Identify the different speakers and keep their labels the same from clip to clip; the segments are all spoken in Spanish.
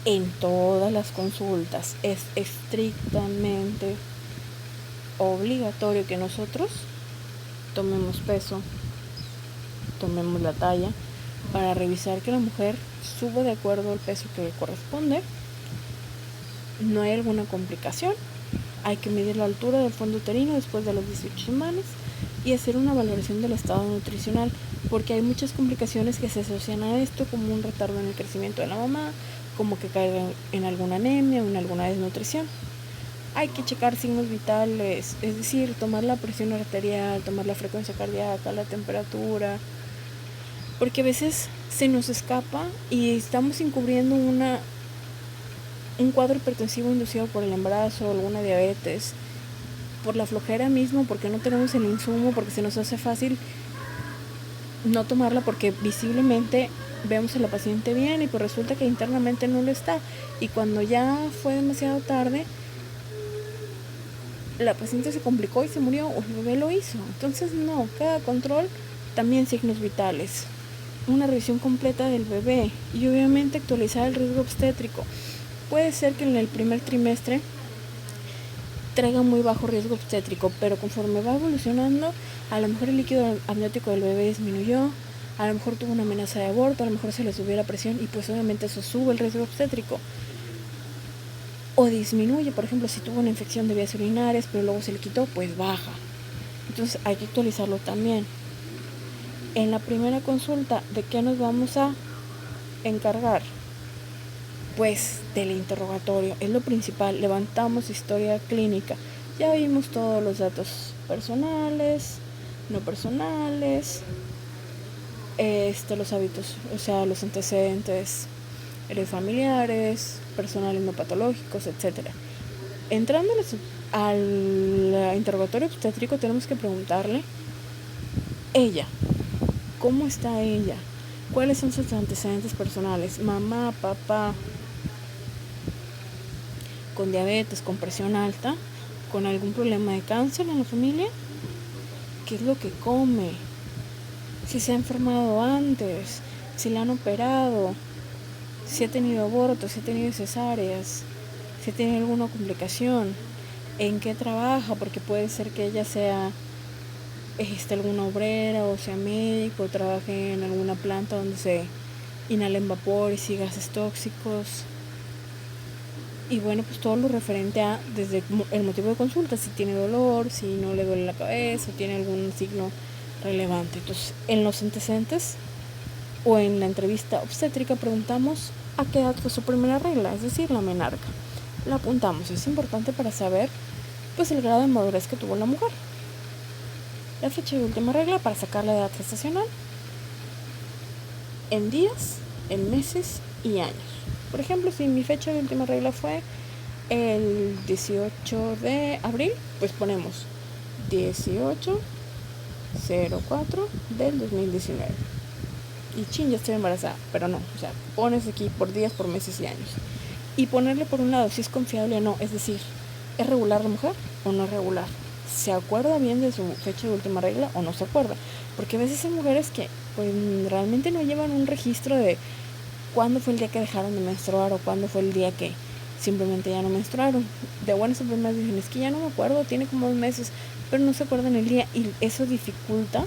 Speaker 1: en todas las consultas es estrictamente obligatorio que nosotros tomemos peso, tomemos la talla, para revisar que la mujer suba de acuerdo al peso que le corresponde. No hay alguna complicación. Hay que medir la altura del fondo uterino después de las 18 semanas y hacer una valoración del estado nutricional, porque hay muchas complicaciones que se asocian a esto, como un retardo en el crecimiento de la mamá, como que caer en alguna anemia o en alguna desnutrición. Hay que checar signos vitales, es decir, tomar la presión arterial, tomar la frecuencia cardíaca, la temperatura, porque a veces se nos escapa y estamos encubriendo un cuadro hipertensivo inducido por el embarazo, alguna diabetes, por la flojera mismo, porque no tenemos el insumo, porque se nos hace fácil no tomarla, porque visiblemente vemos a la paciente bien y pues resulta que internamente no lo está, y cuando ya fue demasiado tarde la paciente se complicó y se murió, o el bebé lo hizo. Entonces no, cada control, también signos vitales, una revisión completa del bebé y obviamente actualizar el riesgo obstétrico. Puede ser que en el primer trimestre traiga muy bajo riesgo obstétrico, pero conforme va evolucionando, a lo mejor el líquido amniótico del bebé disminuyó, a lo mejor tuvo una amenaza de aborto, a lo mejor se le subió la presión y pues obviamente eso sube el riesgo obstétrico. O disminuye, por ejemplo, si tuvo una infección de vías urinarias pero luego se le quitó, pues baja. Entonces hay que actualizarlo también. En la primera consulta, ¿de qué nos vamos a encargar? Pues del interrogatorio, es lo principal. Levantamos historia clínica, ya vimos todos los datos personales, no personales, los hábitos, o sea, los antecedentes familiares, personales no patológicos, etcétera. Entrando al interrogatorio obstétrico, tenemos que preguntarle ella, ¿cómo está ella? ¿Cuáles son sus antecedentes personales? Mamá, papá, con diabetes, con presión alta, con algún problema de cáncer en la familia. ¿Qué es lo que come? Si se ha enfermado antes, si la han operado, si ha tenido abortos, si ha tenido cesáreas, si tiene alguna complicación, en qué trabaja, porque puede ser que ella sea alguna obrera o sea médico, o trabaje en alguna planta donde se inhalen vapores y gases tóxicos. Y bueno, pues todo lo referente a desde el motivo de consulta, si tiene dolor, si no le duele la cabeza, o tiene algún signo relevante. Entonces, en los antecedentes o en la entrevista obstétrica preguntamos a qué edad fue su primera regla, es decir, la menarca. La apuntamos, es importante para saber pues el grado de madurez que tuvo la mujer. La fecha de última regla para sacar la edad gestacional en días, en meses y años. Por ejemplo, si mi fecha de última regla fue el 18 de abril, pues ponemos 18/04 del 2019. Y ya estoy embarazada, pero no, o sea, pones aquí por días, por meses y años. Y ponerle por un lado si es confiable o no, es decir, ¿es regular la mujer o no es regular? ¿Se acuerda bien de su fecha de última regla o no se acuerda? Porque a veces hay mujeres que pues realmente no llevan un registro de cuándo fue el día que dejaron de menstruar o cuándo fue el día que simplemente ya no menstruaron. De buenas a primeras dicen, es que ya no me acuerdo, tiene como 2 meses, pero no se acuerdan el día y eso dificulta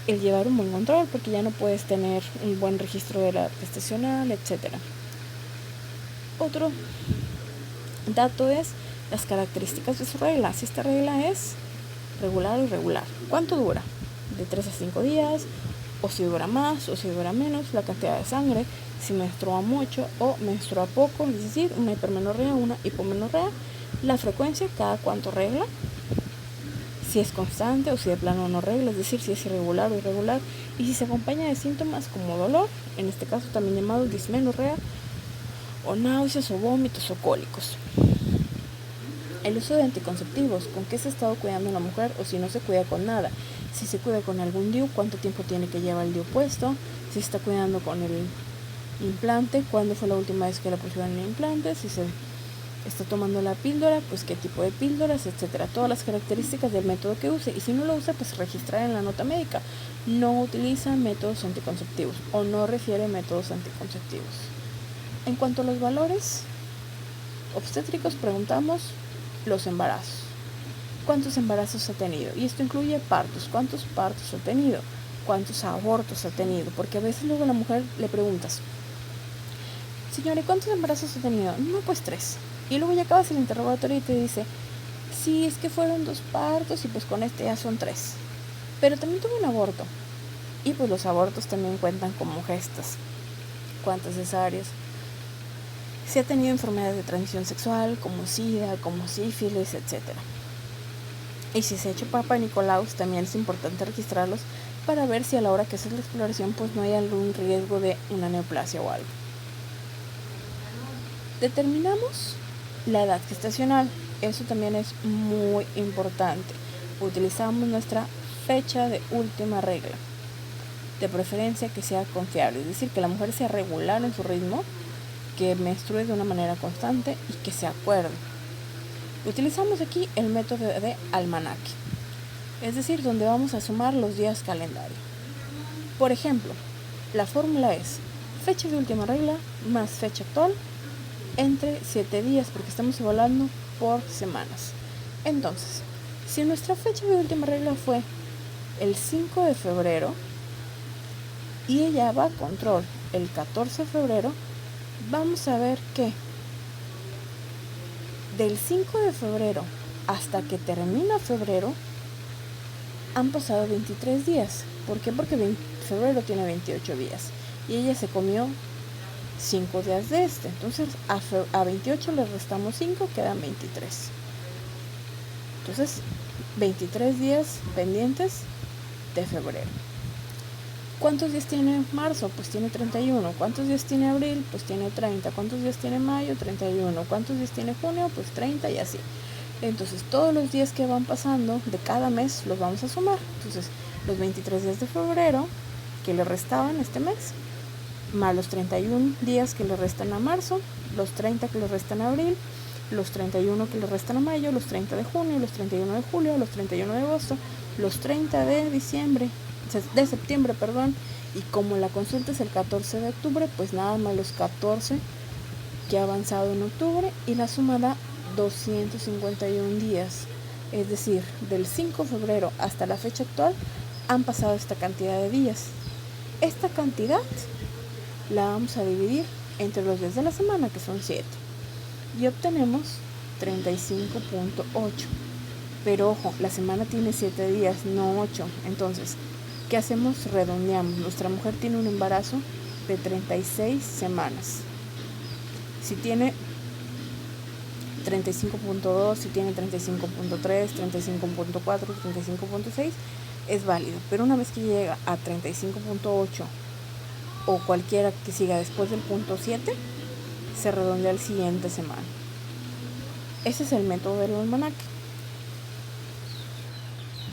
Speaker 1: el llevar un buen control porque ya no puedes tener un buen registro de la gestacional, etcétera. Otro dato es las características de su regla. Si esta regla es regular o irregular, ¿cuánto dura? De 3 a 5 días, o si dura más o si dura menos, la cantidad de sangre, si menstrua mucho o menstrua poco, es decir, una hipermenorrea, una hipomenorrea, la frecuencia, cada cuánto regla, si es constante o si de plano no regla, es decir, si es irregular o irregular, y si se acompaña de síntomas como dolor, en este caso también llamado dismenorrea, o náuseas o vómitos o cólicos. El uso de anticonceptivos, ¿con qué se ha estado cuidando la mujer o si no se cuida con nada? Si se cuida con algún DIU, ¿cuánto tiempo tiene que llevar el DIU puesto? Si se está cuidando con el implante, ¿cuándo fue la última vez que le pusieron el implante? Si se está tomando la píldora, pues qué tipo de píldoras, etcétera. Todas las características del método que use. Y si no lo usa, pues registrar en la nota médica. No utiliza métodos anticonceptivos o no refiere métodos anticonceptivos. En cuanto a los valores obstétricos, preguntamos los embarazos. ¿Cuántos embarazos ha tenido? Y esto incluye partos. ¿Cuántos partos ha tenido? ¿Cuántos abortos ha tenido? Porque a veces luego a la mujer le preguntas, señora, ¿cuántos embarazos ha tenido? No, pues 3. Y luego ya acabas el interrogatorio y te dice, sí, es que fueron 2 partos y pues con este ya son 3. Pero también tuve un aborto. Y pues los abortos también cuentan como gestas. ¿Cuántas cesáreas? Si ha tenido enfermedades de transmisión sexual, como SIDA, como sífilis, etc. Y si se ha hecho Papa Nicolaus, también es importante registrarlos para ver si a la hora que haces la exploración pues no hay algún riesgo de una neoplasia o algo. Determinamos la edad gestacional. Eso también es muy importante. Utilizamos nuestra fecha de última regla. De preferencia que sea confiable, es decir, que la mujer sea regular en su ritmo, que menstrue de una manera constante y que se acuerde. Utilizamos aquí el método de almanaque, es decir, donde vamos a sumar los días calendario. Por ejemplo, la fórmula es fecha de última regla más fecha actual entre 7 días, porque estamos evaluando por semanas. Entonces, si nuestra fecha de última regla fue el 5 de febrero y ella va a control el 14 de febrero, vamos a ver que del 5 de febrero hasta que termina febrero han pasado 23 días. ¿Por qué? Porque febrero tiene 28 días y ella se comió 5 días de este. Entonces a 28 le restamos 5, quedan 23. Entonces 23 días pendientes de febrero. ¿Cuántos días tiene marzo? Pues tiene 31. ¿Cuántos días tiene abril? Pues tiene 30. ¿Cuántos días tiene mayo? 31. ¿Cuántos días tiene junio? Pues 30 y así. Entonces todos los días que van pasando de cada mes los vamos a sumar. Entonces los 23 días de febrero que le restaban este mes, más los 31 días que le restan a marzo, los 30 que le restan a abril, los 31 que le restan a mayo, los 30 de junio, los 31 de julio, los 31 de agosto, los 30 de septiembre, y como la consulta es el 14 de octubre, pues nada más los 14 que ha avanzado en octubre y la suma da 251 días. Es decir, del 5 de febrero hasta la fecha actual han pasado esta cantidad de días. Esta cantidad la vamos a dividir entre los días de la semana, que son 7, y obtenemos 35.8. Pero ojo, la semana tiene 7 días, no 8. Entonces, ¿qué hacemos? Redondeamos. Nuestra mujer tiene un embarazo de 36 semanas. Si tiene 35.2, si tiene 35.3, 35.4, 35.6, es válido. Pero una vez que llega a 35.8 o cualquiera que siga después del punto 7, se redondea al siguiente semana. Ese es el método del almanaque.